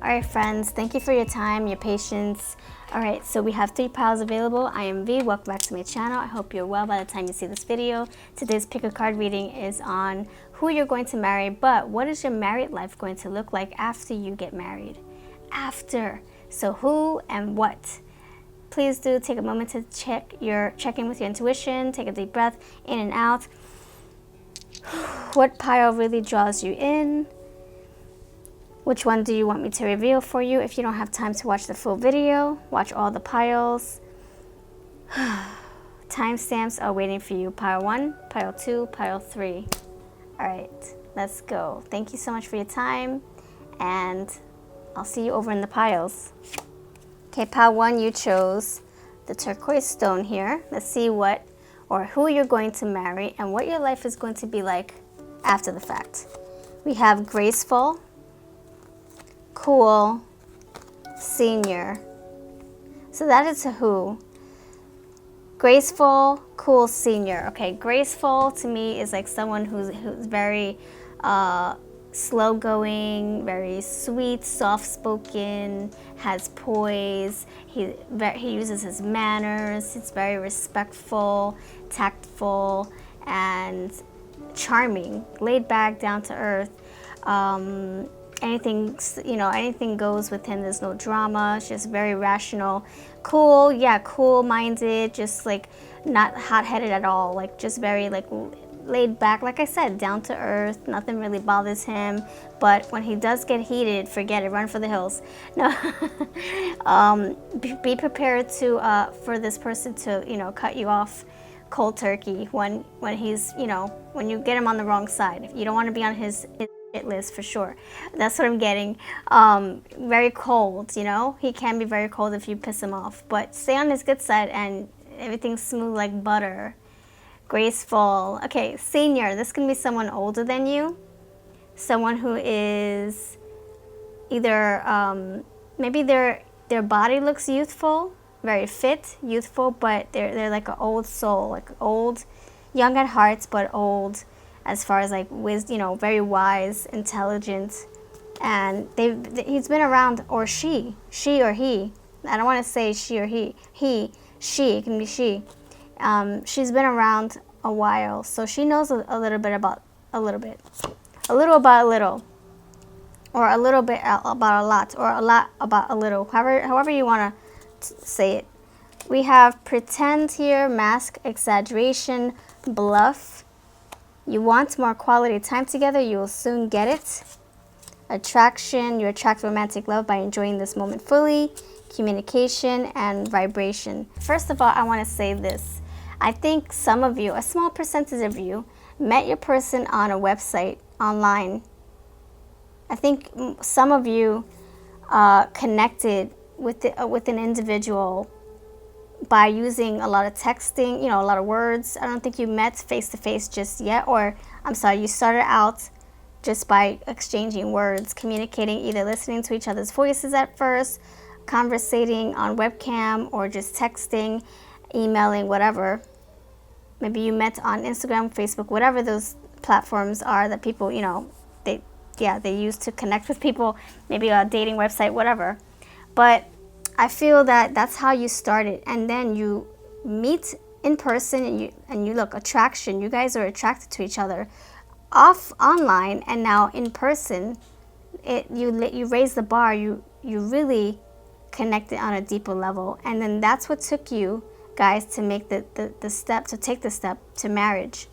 All right, friends, thank you for your time, your patience. All right, so we have 3 piles available. I am V. Welcome back to my channel. I hope you're well by the time you see this video. Today's pick a card reading is on who you're going to marry, but what is your married life going to look like after you get married? After. So who and what? Please do take a moment to check in with your intuition. Take a deep breath in and out. What pile really draws you in? Which one do you want me to reveal for you? If you don't have time to watch the full video, watch all the piles. Timestamps are waiting for you. Pile 1, pile 2, pile 3. All right, let's go. Thank you so much for your time, and I'll see you over in the piles. Okay, pile 1, you chose the turquoise stone here. Let's see what or who you're going to marry and what your life is going to be like after the fact. We have graceful, cool, senior. So that is a who. Graceful, cool, senior. Okay, graceful to me is like someone who's very slow going, very sweet, soft spoken, has poise. He uses his manners. He's very respectful, tactful, and charming, laid back, down to earth. Anything goes with him. There's no drama. It's just very rational. Cool, yeah, cool-minded, just like not hot-headed at all. Like just very like laid back, like I said, down to earth. Nothing really bothers him. But when he does get heated, forget it. Run for the hills. No, be prepared to for this person to cut you off cold turkey when he's when you get him on the wrong side. You don't want to be on his hit list for sure. That's what I'm getting. Very cold. He can be very cold if you piss him off. But stay on his good side and everything's smooth like butter. Graceful. Okay, senior. This can be someone older than you. Someone who is either maybe their body looks youthful, very fit, youthful, but they're like an old soul, like old, young at heart, but old as far as like wisdom, very wise, intelligent, and he's been around, or she or he. I don't want to say she or he. She, it can be she. She's been around a while, so she knows a little bit about a little bit, a little about a little, or a little bit about a lot, or a lot about a little. However you want to say it. We have pretend here, mask, exaggeration, bluff. You want more quality time together, you will soon get it. Attraction, you attract romantic love by enjoying this moment fully. Communication and vibration. First of all, I want to say this. I think some of you, a small percentage of you, met your person on a website online. I think some of you connected with an individual by using a lot of texting, a lot of words. I don't think you met face to face just yet, or I'm sorry, you started out just by exchanging words, communicating, either listening to each other's voices at first, conversating on webcam, or just texting, emailing, whatever. Maybe you met on Instagram, Facebook, whatever those platforms are that people, they use to connect with people, maybe a dating website, whatever. But I feel that that's how you started, and then you meet in person, and you look, attraction. You guys are attracted to each other online, and now in person, you raise the bar. You really connected on a deeper level, and then that's what took you guys to make the step, to take the step to marriage.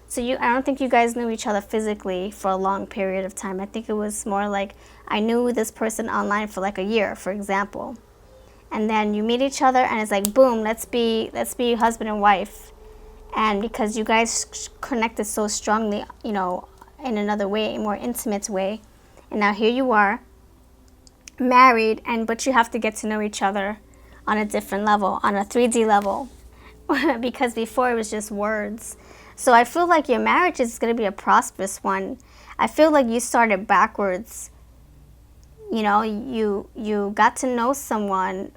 So I don't think you guys knew each other physically for a long period of time. I think it was more like I knew this person online for like a year, for example. And then you meet each other, and it's like, boom, let's be husband and wife. And because you guys connected so strongly, in another way, a more intimate way, and now here you are, married, but you have to get to know each other on a different level, on a 3D level, because before it was just words. So I feel like your marriage is going to be a prosperous one. I feel like you started backwards. You got to know someone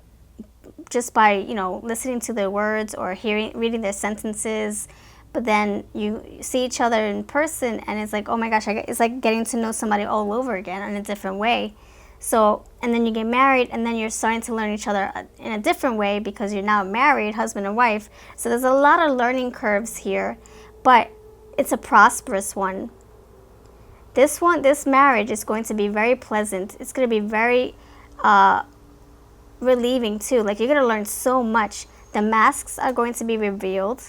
just by, listening to their words or reading their sentences. But then you see each other in person, and it's like, oh my gosh, it's like getting to know somebody all over again in a different way. So, and then you get married, and then you're starting to learn each other in a different way because you're now married, husband and wife. So there's a lot of learning curves here, but it's a prosperous one. This marriage is going to be very pleasant. It's going to be very relieving too. Like, you're going to learn so much. The masks are going to be revealed.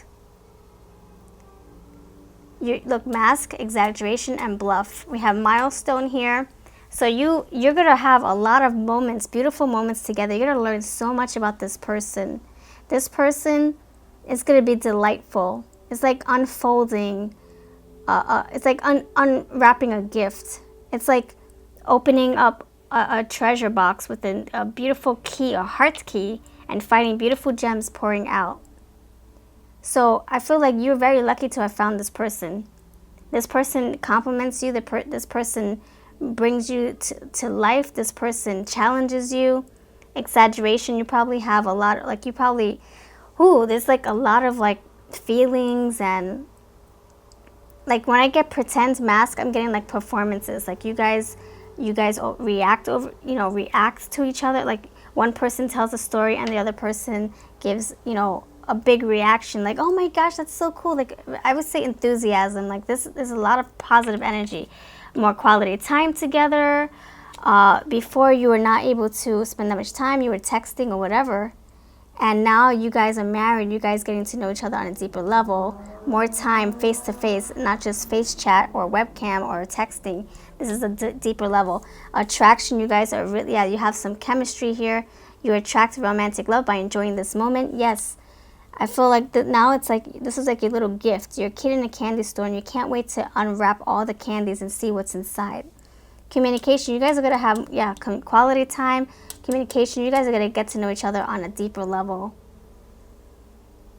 Look, mask, exaggeration, and bluff. We have milestone here. So you're going to have a lot of moments, beautiful moments together. You're going to learn so much about this person. This person is going to be delightful. It's like unfolding. It's like unwrapping a gift. It's like opening up a treasure box with a beautiful key, a heart key, and finding beautiful gems pouring out. So I feel like you're very lucky to have found this person. This person compliments you. This person brings you to life. This person challenges you. Exaggeration, you probably have a lot, like you probably, there's like a lot of like feelings, and like when I get pretend mask, I'm getting like performances. Like you guys react to each other. Like one person tells a story and the other person gives, a big reaction, like, oh my gosh, that's so cool. Like, I would say enthusiasm. Like, there's a lot of positive energy, more quality time together. Before, you were not able to spend that much time. You were texting or whatever. And now you guys are married. You guys getting to know each other on a deeper level. More time face to face, not just face chat or webcam or texting. This is a deeper level. Attraction, you guys are really, you have some chemistry here. You attract romantic love by enjoying this moment. Yes. I feel like now it's like, this is like your little gift. You're a kid in a candy store and you can't wait to unwrap all the candies and see what's inside. Communication, you guys are going to have, quality time. Communication, you guys are going to get to know each other on a deeper level.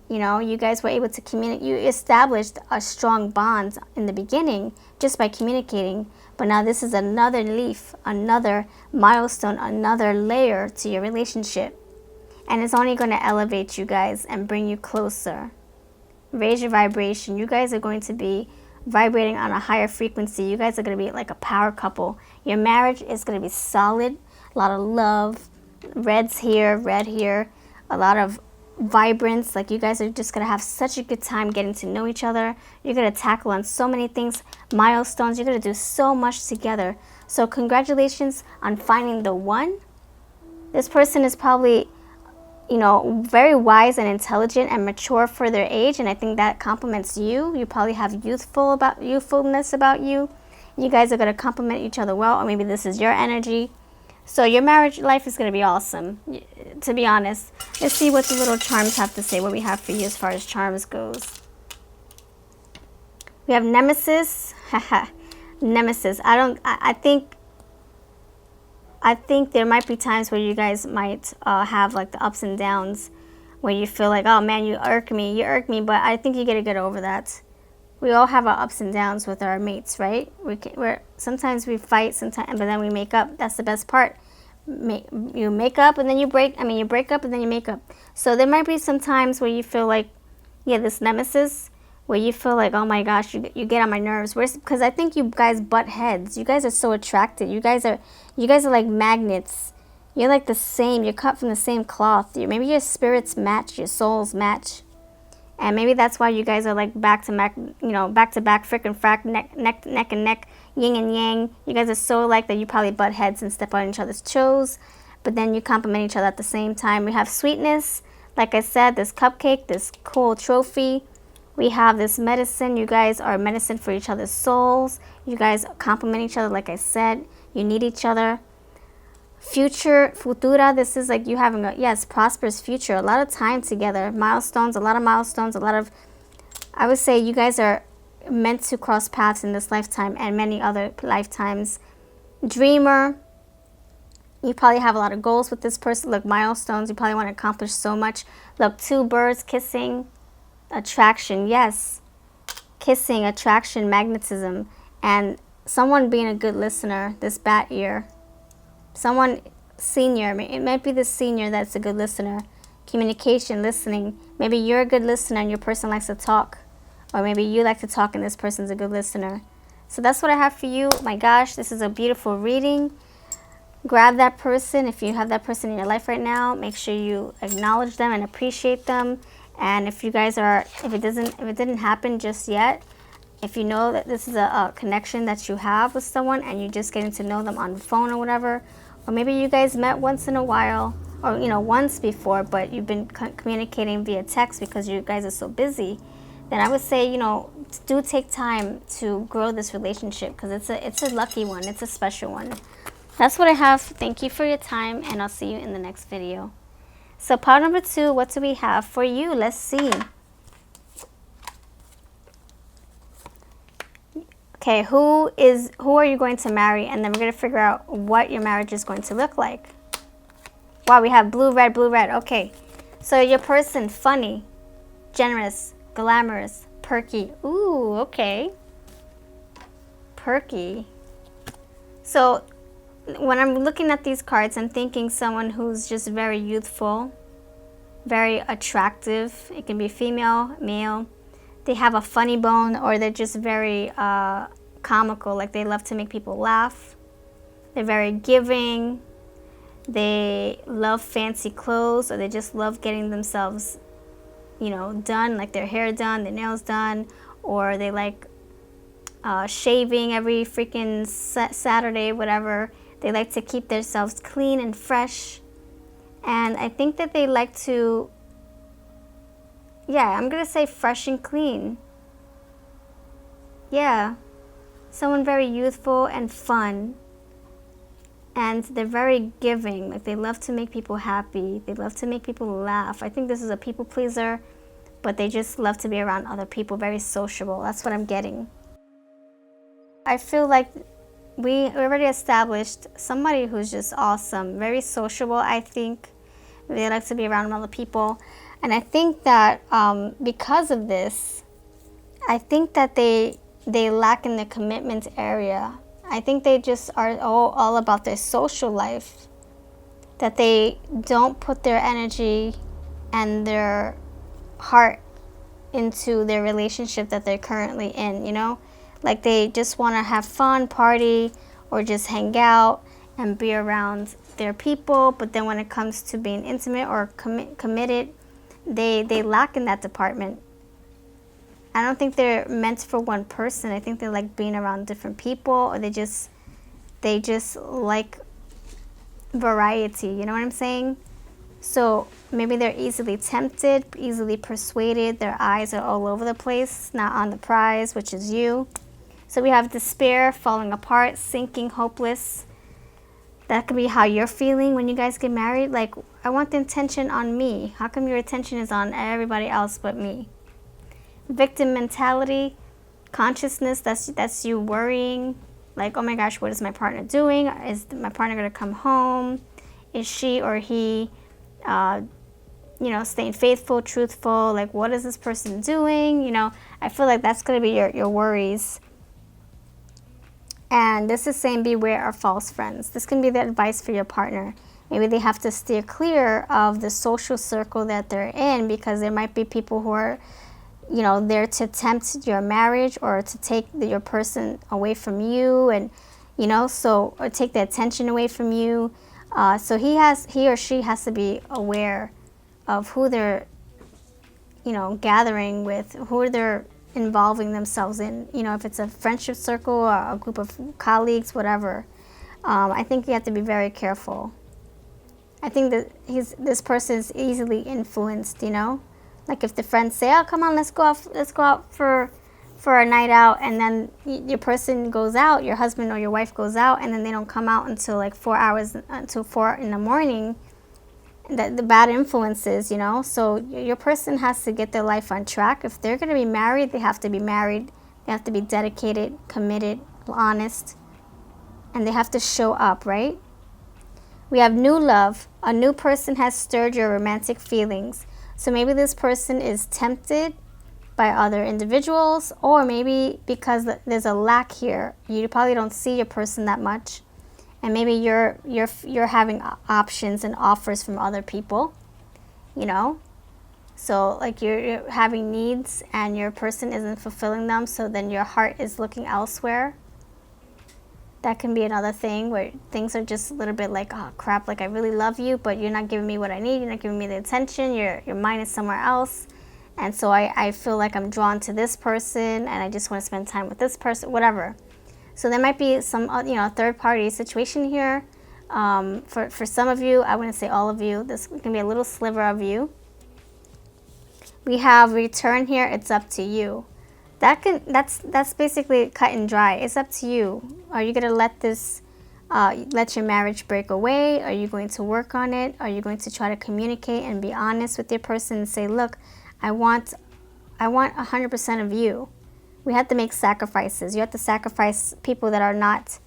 You guys were able to communicate. You established a strong bond in the beginning just by communicating. But now this is another leaf, another milestone, another layer to your relationship. And it's only going to elevate you guys and bring you closer. Raise your vibration. You guys are going to be vibrating on a higher frequency. You guys are going to be like a power couple. Your marriage is going to be solid. A lot of love. Red's here, red here. A lot of vibrance. Like, you guys are just going to have such a good time getting to know each other. You're going to tackle on so many things. Milestones. You're going to do so much together. So congratulations on finding the one. This person is probably, very wise and intelligent and mature for their age, and I think that complements you. You probably have youthfulness about you. You guys are going to complement each other well, or maybe this is your energy. So your marriage life is going to be awesome, to be honest. Let's see what the little charms have to say, what we have for you as far as charms goes. We have Nemesis. Nemesis. I think there might be times where you guys might have like the ups and downs where you feel like, oh man, you irk me, but I think you got to get over that. We all have our ups and downs with our mates, right? Sometimes we fight, but then we make up. That's the best part. You make up and then you break. You break up and then you make up. So there might be some times where you feel like, this nemesis, where you feel like, oh my gosh, you get on my nerves. Because I think you guys butt heads. You guys are so attracted. You guys are like magnets. You're like the same. You're cut from the same cloth. Maybe your spirits match, your souls match. And maybe that's why you guys are like back to back, frick and frack, neck and neck, yin and yang. You guys are so alike that you probably butt heads and step on each other's toes. But then you complement each other at the same time. We have sweetness. Like I said, this cupcake, this cool trophy. We have this medicine. You guys are medicine for each other's souls. You guys complement each other, like I said. You need each other. Futura, this is like you having a, prosperous future. A lot of time together. Milestones, a lot of, I would say you guys are meant to cross paths in this lifetime and many other lifetimes. Dreamer, you probably have a lot of goals with this person. Look, milestones, you probably want to accomplish so much. Look, two birds kissing. Attraction, yes. Kissing, attraction, magnetism, and someone being a good listener, this bat ear. Someone senior, it might be the senior that's a good listener. Communication, listening. Maybe you're a good listener and your person likes to talk. Or maybe you like to talk and this person's a good listener. So that's what I have for you. My gosh, this is a beautiful reading. grab that person. If you have that person in your life right now, make sure you acknowledge them and appreciate them. And if you guys are, if it didn't happen just yet, if you know that this is a connection that you have with someone and you're just getting to know them on the phone or whatever, or maybe you guys met once in a while, or once before, but you've been communicating via text because you guys are so busy, then I would say, do take time to grow this relationship, because it's a lucky one. It's a special one. That's what I have. Thank you for your time, and I'll see you in the next video. So part number 2, what do we have for you? Let's see. Okay, who are you going to marry? And then we're going to figure out what your marriage is going to look like. Wow, we have blue, red, blue, red. Okay, so your person, funny, generous, glamorous, perky. Ooh, okay. Perky. So when I'm looking at these cards, I'm thinking someone who's just very youthful, very attractive. It can be female, male. They have a funny bone, or they're just very comical, like they love to make people laugh. They're very giving. They love fancy clothes, or they just love getting themselves, done, like their hair done, their nails done, or they like shaving every freaking Saturday, whatever. They like to keep themselves clean and fresh. And I think that they like to, I'm going to say fresh and clean. Yeah. Someone very youthful and fun. And they're very giving. Like they love to make people happy. They love to make people laugh. I think this is a people pleaser, but they just love to be around other people. Very sociable. That's what I'm getting. I feel like we already established somebody who's just awesome. Very sociable, I think. They like to be around other people. And I think that because of this, I think that they lack in the commitment area. I think they just are all about their social life. That they don't put their energy and their heart into their relationship that they're currently in, Like they just want to have fun, party, or just hang out and be around their people. But then when it comes to being intimate or committed, they lack in that department. I don't think they're meant for one person. I think they like being around different people, or they just like variety, you know what I'm saying? So maybe they're easily tempted, easily persuaded. Their eyes are all over the place, not on the prize, which is you. So we have despair, falling apart, sinking, hopeless. That could be how you're feeling when you guys get married. Like, I want the attention on me. How come your attention is on everybody else but me? Victim mentality, consciousness, that's you worrying. Like, oh my gosh, what is my partner doing? Is my partner going to come home? Is she or he, staying faithful, truthful? Like, what is this person doing? I feel like that's going to be your worries. And this is saying beware of false friends. This can be the advice for your partner. Maybe they have to steer clear of the social circle that they're in, because there might be people who are, there to tempt your marriage or to take your person away from you, and, or take the attention away from you. So he or she has to be aware of who they're, gathering with, who they're involving themselves in, if it's a friendship circle or a group of colleagues, whatever. I think you have to be very careful. I think that this person is easily influenced, Like if the friends say, oh, come on, let's go out for a night out, and then your person goes out, your husband or your wife goes out, and then they don't come out until like 4 hours, until 4 in the morning. The bad influences, So your person has to get their life on track. If they're going to be married, they have to be married. They have to be dedicated, committed, honest, and they have to show up, right? We have new love. A new person has stirred your romantic feelings. So maybe this person is tempted by other individuals, or maybe because there's a lack here, you probably don't see your person that much. And maybe you're having options and offers from other people, So like you're having needs and your person isn't fulfilling them, so then your heart is looking elsewhere. That can be another thing where things are just a little bit like, oh crap, like I really love you, but you're not giving me what I need. You're not giving me the attention. Your mind is somewhere else. And so I feel like I'm drawn to this person and I just want to spend time with this person, whatever. So there might be some, third party situation here. For some of you, I wouldn't say all of you. This can be a little sliver of you. We have return here. It's up to you. That's basically cut and dry. It's up to you. Are you gonna let this let your marriage break away? Are you going to work on it? Are you going to try to communicate and be honest with your person and say, look, I want 100% of you. We have to make sacrifices. You have to sacrifice people that are not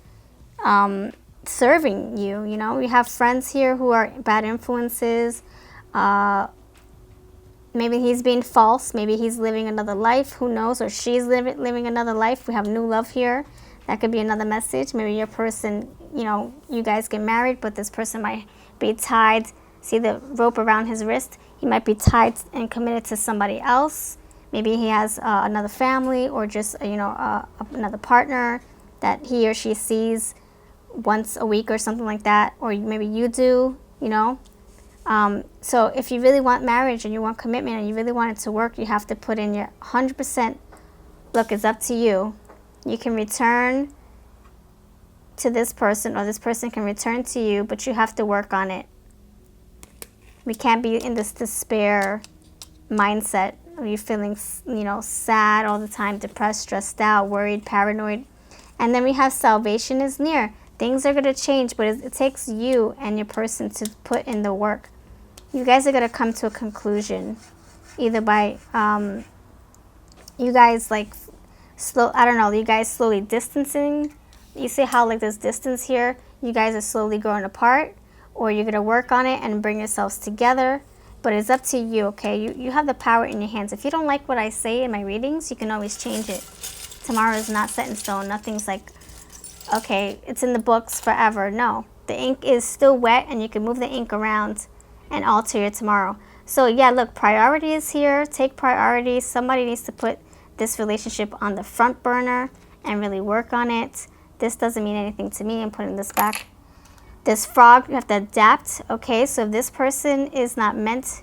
serving you. You know, we have friends here who are bad influences. Maybe he's being false. Maybe he's living another life. Who knows? Or she's living another life. We have new love here. That could be another message. Maybe your person, you guys get married, but this person might be tied. See the rope around his wrist? He might be tied and committed to somebody else. Maybe he has another family or just, another partner that he or she sees once a week or something like that. Or maybe you do, So if you really want marriage and you want commitment and you really want it to work, you have to put in your 100%. Look, it's up to you. You can return to this person or this person can return to you, but you have to work on it. We can't be in this despair mindset. Are you feeling, sad all the time, depressed, stressed out, worried, paranoid? And then we have salvation is near. Things are going to change, but it takes you and your person to put in the work. You guys are going to come to a conclusion, either by you guys you guys slowly distancing. You see how there's distance here? You guys are slowly growing apart, or you're going to work on it and bring yourselves together. But it's up to you, okay? You have the power in your hands. If you don't like what I say in my readings, you can always change it. Tomorrow is not set in stone. Nothing's okay, it's in the books forever. No, the ink is still wet and you can move the ink around and alter your tomorrow. So yeah, look, priority is here. Take priority. Somebody needs to put this relationship on the front burner and really work on it. This doesn't mean anything to me. I'm putting this back. This frog, you have to adapt. Okay, so if this person is not meant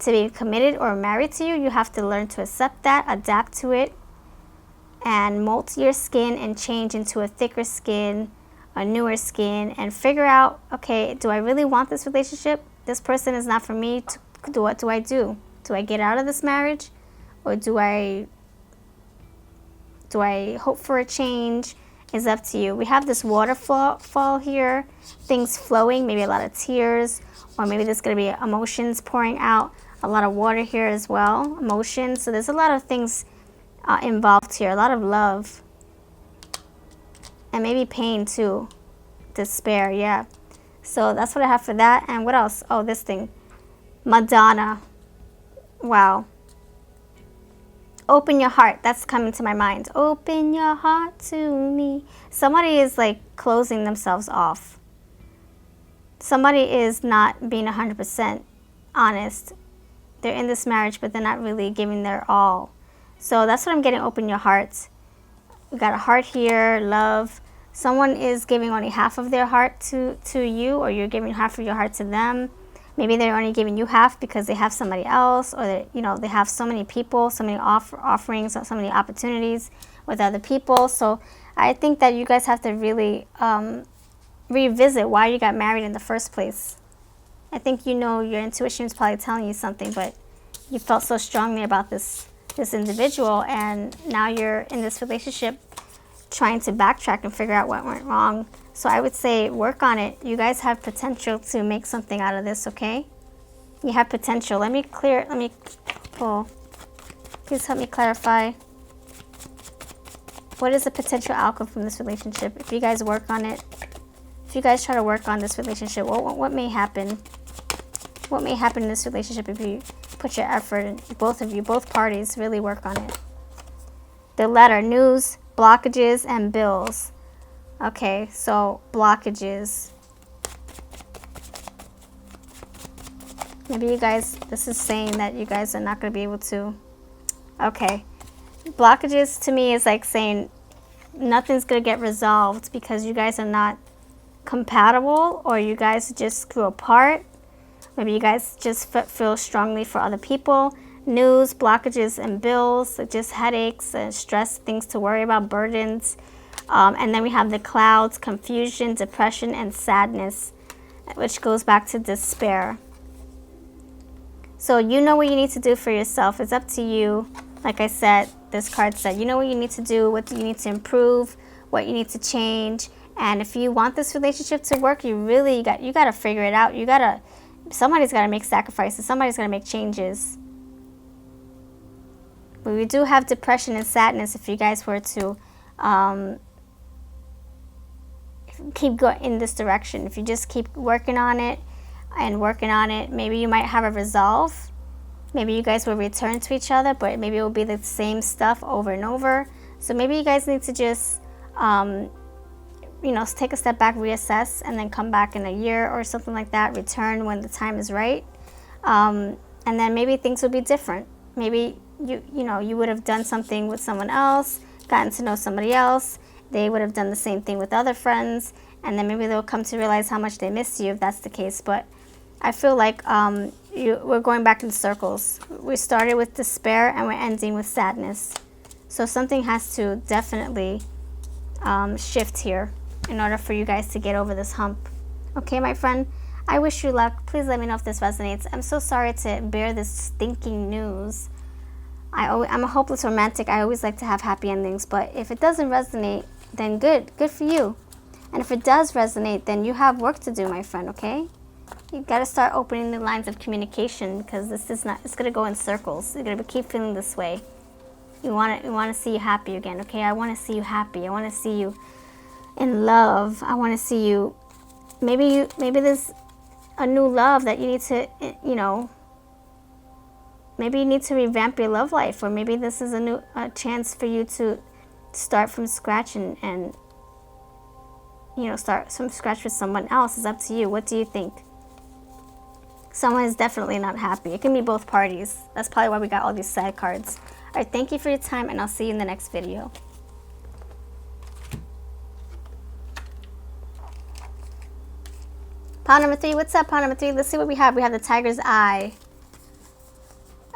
to be committed or married to you, you have to learn to accept that, adapt to it, and molt your skin and change into a thicker skin, a newer skin, and figure out, okay, do I really want this relationship? This person is not for me. What do I do? Do I get out of this marriage? Or do I hope for a change? Is up to you. We have this waterfall here, things flowing, maybe a lot of tears, or maybe there's going to be emotions pouring out, a lot of water here as well, emotions. So there's a lot of things involved here, a lot of love, and maybe pain too, despair, yeah. So that's what I have for that. And what else? Oh, this thing, Madonna. Wow. Open your heart. That's coming to my mind. Open your heart to me. Somebody is closing themselves off. Somebody is not being 100% honest. They're in this marriage, but they're not really giving their all. So that's what I'm getting. Open your heart. We got a heart here, love. Someone is giving only half of their heart to you, or you're giving half of your heart to them. Maybe they're only giving you half because they have somebody else, or they have so many people, so many offerings, so many opportunities with other people. So I think that you guys have to really revisit why you got married in the first place. I think your intuition is probably telling you something, but you felt so strongly about this individual, and now you're in this relationship trying to backtrack and figure out what went wrong. So I would say work on it. You guys have potential to make something out of this, okay? You have potential. Let me pull. Please help me clarify. What is the potential outcome from this relationship? If you guys work on it, if you guys try to work on this relationship, what may happen? What may happen in this relationship if you put your effort and both parties really work on it? The letter, news, blockages, and bills. Okay, so blockages. Maybe this is saying that you guys are not going to be able to. Okay. Blockages to me is saying nothing's gonna get resolved because you guys are not compatible, or you guys just grew apart. Maybe you guys just feel strongly for other people. News, blockages and bills, just headaches and stress, things to worry about, burdens. And then we have the clouds, confusion, depression, and sadness, which goes back to despair. So you know what you need to do for yourself. It's up to you. Like I said, this card said, you know what you need to do, what you need to improve, what you need to change. And if you want this relationship to work, you got to figure it out. Somebody's got to make sacrifices. Somebody's got to make changes. But we do have depression and sadness if you guys were to keep going in this direction. If you just keep working on it and working on it, maybe you might have a resolve. Maybe you guys will return to each other, but maybe it will be the same stuff over and over. So maybe you guys need to just, take a step back, reassess, and then come back in a year or something like that. Return when the time is right, and then maybe things will be different. Maybe you would have done something with someone else, gotten to know somebody else. They would have done the same thing with other friends, and then maybe they'll come to realize how much they miss you if that's the case. But I feel like we're going back in circles. We started with despair and we're ending with sadness. So something has to definitely shift here in order for you guys to get over this hump. Okay, my friend, I wish you luck. Please let me know if this resonates. I'm so sorry to bear this stinking news. I'm a hopeless romantic. I always like to have happy endings, but if it doesn't resonate, then good for you. And if it does resonate, then you have work to do, my friend, okay? You got to start opening the lines of communication, because it's going to go in circles. You're going to keep feeling this way. We want to see you happy again, okay? I want to see you happy. I want to see you in love. I want to see you, maybe there's a new love that you need to, maybe you need to revamp your love life, or maybe this is a chance for you to start from scratch and start from scratch with someone else. It's up to you. What do you think? Someone is definitely not happy. It can be both parties. That's probably why we got all these sad cards. All right, thank you for your time, and I'll see you in the next video. Pile number 3, what's up, pile number 3? Let's see what we have. We have the tiger's eye.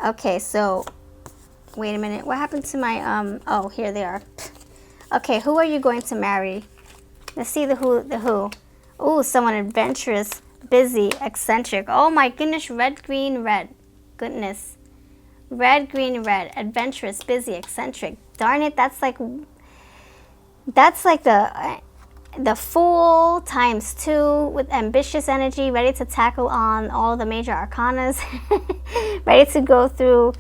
Okay, so, wait a minute. What happened to my, oh, here they are. Okay, who are you going to marry? Let's see the who. Ooh, someone adventurous, busy, eccentric. Oh my goodness, red, green, red. Goodness. Red, green, red. Adventurous, busy, eccentric. Darn it, that's like the Fool times 2 with ambitious energy, ready to tackle on all the major arcanas, ready to go through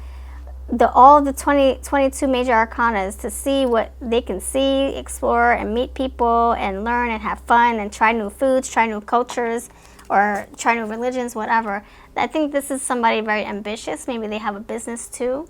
all the 22 major arcanas to see what they can see, explore, and meet people, and learn, and have fun, and try new foods, try new cultures, or try new religions, whatever. I think this is somebody very ambitious. Maybe they have a business too.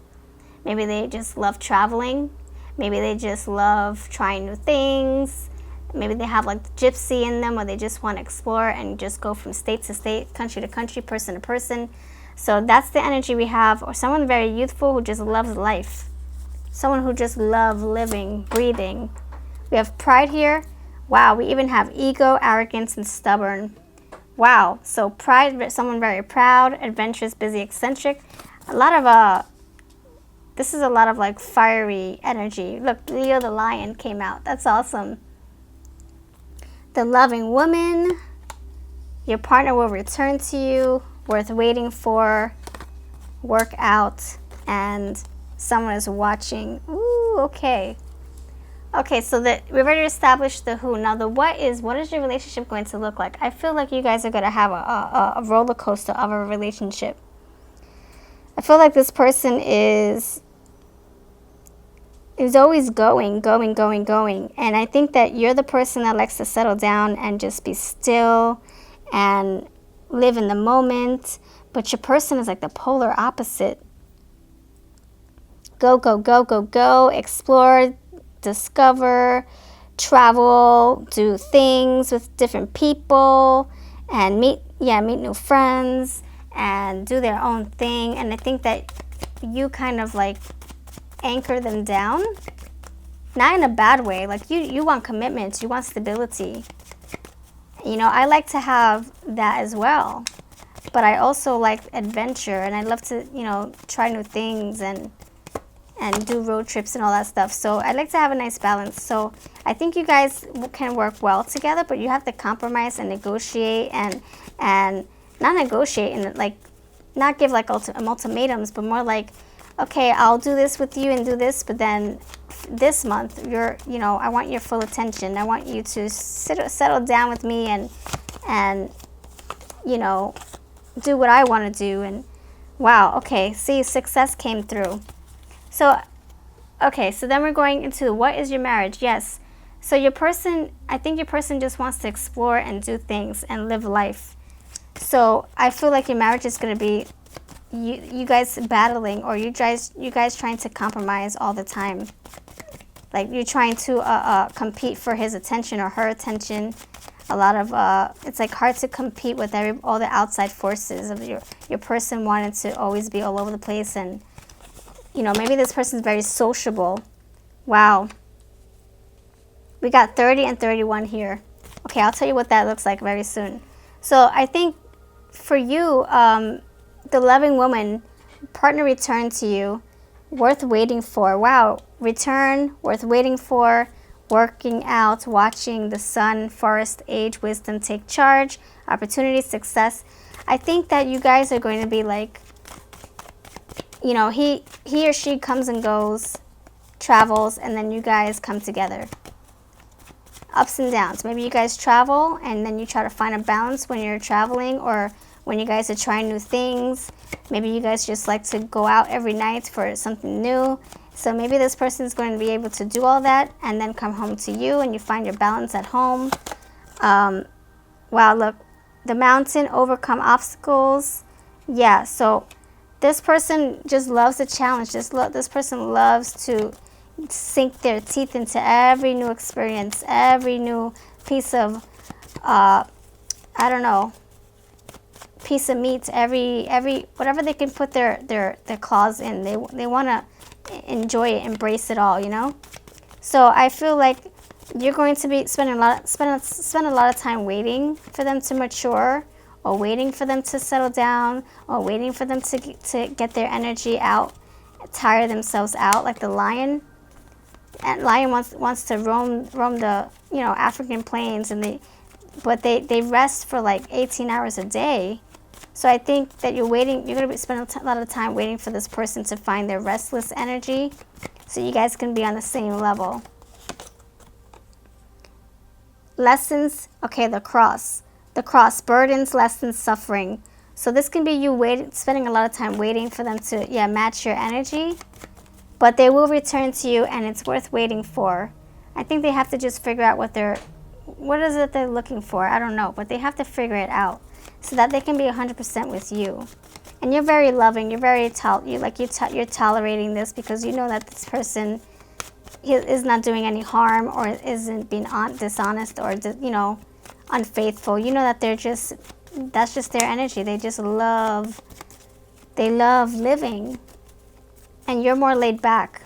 Maybe they just love traveling. Maybe they just love trying new things. Maybe they have like the gypsy in them, or they just want to explore and just go from state to state, country to country, person to person. So that's the energy we have. Or someone very youthful who just loves life. Someone who just loves living, breathing. We have pride here. Wow, we even have ego, arrogance, and stubborn. Wow, so pride, someone very proud, adventurous, busy, eccentric. This is a lot of like fiery energy. Look, Leo the lion came out. That's awesome. The loving woman. Your partner will return to you, worth waiting for, work out, and someone is watching. Ooh, okay. Okay, so we've already established the who. Now the what is your relationship going to look like? I feel like you guys are going to have a roller coaster of a relationship. I feel like this person is always going. And I think that you're the person that likes to settle down and just be still and live in the moment. But your person is like the polar opposite. Go, explore, discover, travel, do things with different people, and meet new friends, and do their own thing. And I think that you kind of like anchor them down. not in a bad way. Like you want commitment, you want stability. You know, I like to have that as well. But I also like adventure, and I love to, you know, try new things and do road trips and all that stuff. So I like to have a nice balance. So I think you guys can work well together, but you have to compromise and negotiate and not negotiate and like not give like ultimatums, but more like, okay, I'll do this with you and do this, but then this month you know, I want your full attention. I want you to settle down with me and you know, do what I want to do. And wow, okay, see, success came through. So okay, so then we're going into what is your marriage? Yes. So your person, I think your person just wants to explore and do things and live life. So I feel like your marriage is going to be you guys battling, or you guys trying to compromise all the time. Like you're trying to compete for his attention or her attention. A lot of it's like hard to compete with all the outside forces of your person wanting to always be all over the place. And you know, maybe this person's very sociable. Wow. We got 30 and 31 here. Okay, I'll tell you what that looks like very soon. So I think for you, the loving woman, partner return to you, worth waiting for. Wow, return, worth waiting for, working out, watching the sun, forest, age, wisdom, take charge, opportunity, success. I think that you guys are going to be like, you know, he or she comes and goes, travels, and then you guys come together. Ups and downs. Maybe you guys travel and then you try to find a balance when you're traveling, or when you guys are trying new things. Maybe you guys just like to go out every night for something new. So maybe this person is going to be able to do all that and then come home to you, and you find your balance at home. Wow, look, the mountain, overcome obstacles. Yeah, so this person just loves a challenge. This person loves to sink their teeth into every new experience, every new piece of, I don't know, piece of meat, every whatever they can put their claws in. They want to enjoy it, embrace it all, you know. So I feel like you're going to be spend a lot of time waiting for them to mature, or waiting for them to settle down, or waiting for them to get their energy out, tire themselves out, like the lion. And lion wants to roam the, you know, African plains, and they rest for like 18 hours a day. So I think that you're going to be spending a lot of time waiting for this person to find their restless energy, so you guys can be on the same level. Lessons, okay, the cross, burdens, lessons, suffering. So this can be you spending a lot of time waiting for them to, yeah, match your energy, but they will return to you, and it's worth waiting for. I think they have to just figure out what is it they're looking for. I don't know, but they have to figure it out so that they can be 100% with you. And you're very loving. You're very you're tolerating this because you know that this person is not doing any harm, or isn't being dishonest, or you know, unfaithful. You know that that's just their energy. They love living, and you're more laid back.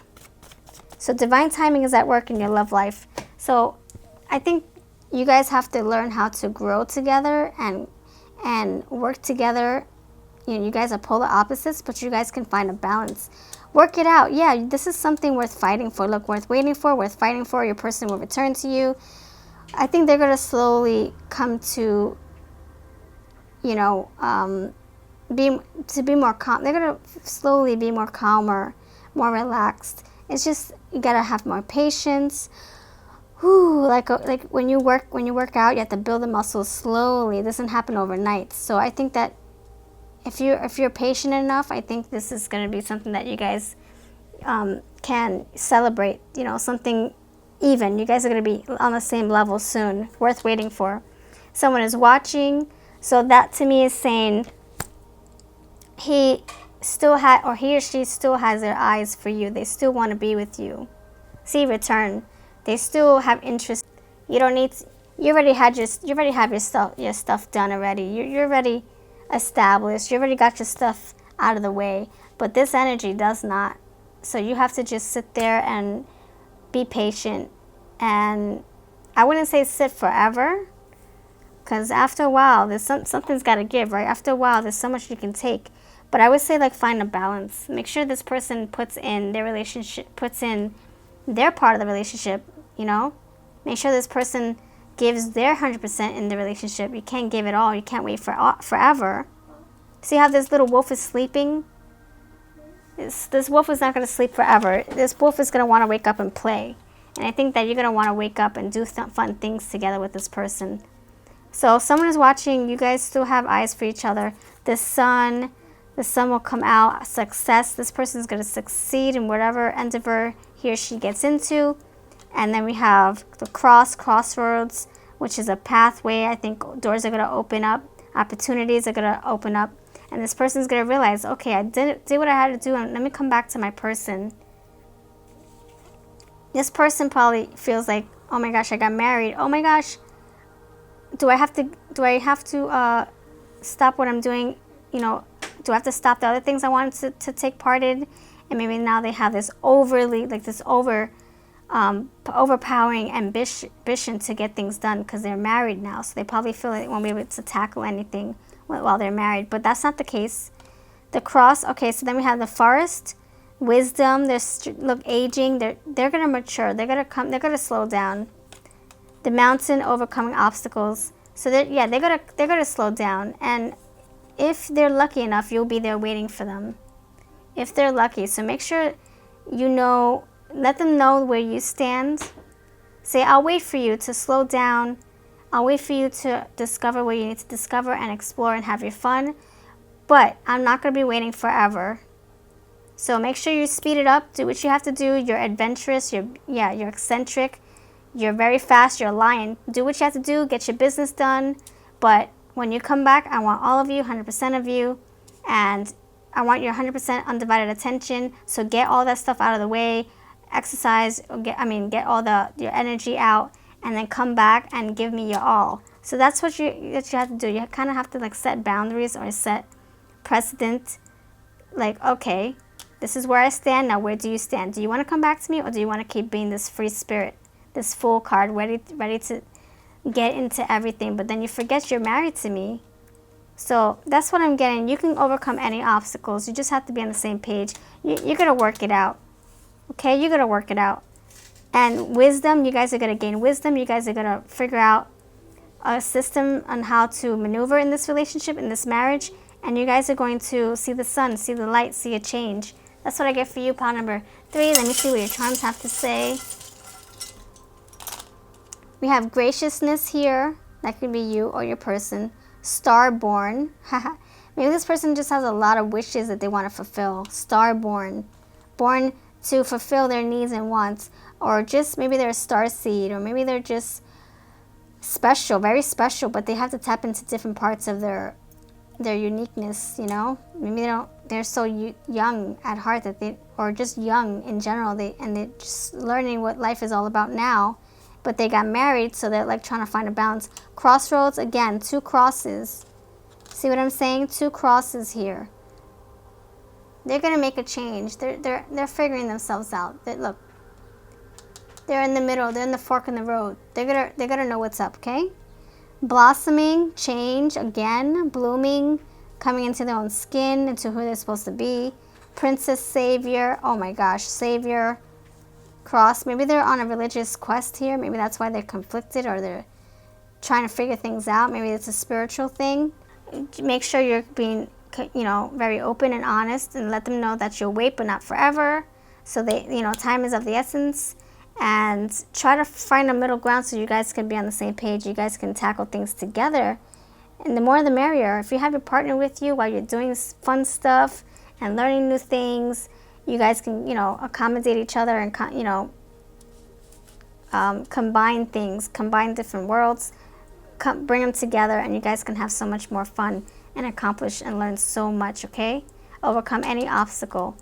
So divine timing is at work in your love life. So I think you guys have to learn how to grow together and work together. You know, you guys are polar opposites, but you guys can find a balance. Work it out. Yeah, this is something worth fighting for. Look, worth waiting for, worth fighting for. Your person will return to you. I think they're going to slowly come to, you know, be more calm. They're going to slowly be more calmer, more relaxed. It's just, you got to have more patience. Whew, like when you work out, you have to build the muscles slowly. It doesn't happen overnight. So I think that if you're patient enough, I think this is going to be something that you guys can celebrate. You know, something even. You guys are going to be on the same level soon. Worth waiting for. Someone is watching. So that to me is saying he or she still has their eyes for you. They still want to be with you. See, return. They still have interest. You don't need. You already have your stuff done already. You're already established. You already got your stuff out of the way. But this energy does not. So you have to just sit there and be patient, and I wouldn't say sit forever, because after a while, there's something's got to give, right? After a while, there's so much you can take. But I would say, like, find a balance. Make sure this person puts in their relationship, puts in their part of the relationship, you know? Make sure this person gives their 100% in the relationship. You can't give it all. You can't wait for forever. See how this little wolf is sleeping? This wolf is not going to sleep forever. This wolf is going to want to wake up and play. And I think that you're going to want to wake up and do fun things together with this person. So if someone is watching, you guys still have eyes for each other. The sun will come out, success. This person is going to succeed in whatever endeavor he or she gets into. And then we have the crossroads, which is a pathway. I think doors are going to open up, opportunities are going to open up. And this person is going to realize, okay, I did what I had to do, and let me come back to my person. This person probably feels like, oh my gosh, I got married. Oh my gosh, do I have to stop what I'm doing? You know, do I have to stop the other things I wanted to take part in? And maybe now they have this overpowering ambition to get things done because they're married now. So they probably feel like they won't be able to tackle anything while they're married. But that's not the case. The cross, okay, so then we have the forest, wisdom, look, aging, they're gonna mature, they're gonna slow down. The mountain, overcoming obstacles. So they're gonna slow down, and if they're lucky enough, you'll be there waiting for them. If they're lucky, so make sure let them know where you stand. Say, I'll wait for you to slow down. I'll wait for you to discover what you need to discover and explore and have your fun. But I'm not gonna be waiting forever. So make sure you speed it up. Do what you have to do. You're adventurous. You're eccentric. You're very fast. You're a lion. Do what you have to do. Get your business done. But when you come back, I want all of you, 100% of you, and I want your 100% undivided attention. So get all that stuff out of the way. Exercise. Get all your energy out, and then come back and give me your all. So that's what you have to do. You kind of have to like set boundaries or set precedent. Like, okay, this is where I stand. Now, where do you stand? Do you want to come back to me, or do you want to keep being this free spirit, this full card, ready to get into everything? But then you forget you're married to me. So that's what I'm getting. You can overcome any obstacles. You just have to be on the same page. You're going to work it out. Okay? You're going to work it out. And wisdom, you guys are going to gain wisdom. You guys are going to figure out a system on how to maneuver in this relationship, in this marriage. And you guys are going to see the sun, see the light, see a change. That's what I get for you, pile number 3. Let me see what your charms have to say. We have graciousness here. That could be you or your person. Starborn. Maybe this person just has a lot of wishes that they want to fulfill. Starborn. Born to fulfill their needs and wants. Or just maybe they're a starseed, or maybe they're just special, very special, but they have to tap into different parts of their uniqueness, you know? Maybe they're so young at heart or just young in general, they're just learning what life is all about now, but they got married, so they're like trying to find a balance. Crossroads, again, 2 crosses. See what I'm saying? 2 crosses here. They're gonna make a change. They're figuring themselves out. Look, they're in the middle. They're in the fork in the road. They're gonna know what's up. Okay. Blossoming, change, again, blooming, coming into their own skin, into who they're supposed to be. Princess, savior, oh my gosh, savior, cross. Maybe they're on a religious quest here. Maybe that's why they're conflicted, or they're trying to figure things out. Maybe it's a spiritual thing. Make sure you're being, very open and honest, and let them know that you'll wait, but not forever. So time is of the essence. And try to find a middle ground so you guys can be on the same page. You guys can tackle things together. And the more the merrier. If you have your partner with you while you're doing fun stuff and learning new things, you guys can, accommodate each other and, combine things, combine different worlds, bring them together, and you guys can have so much more fun and accomplish and learn so much, okay? Overcome any obstacle.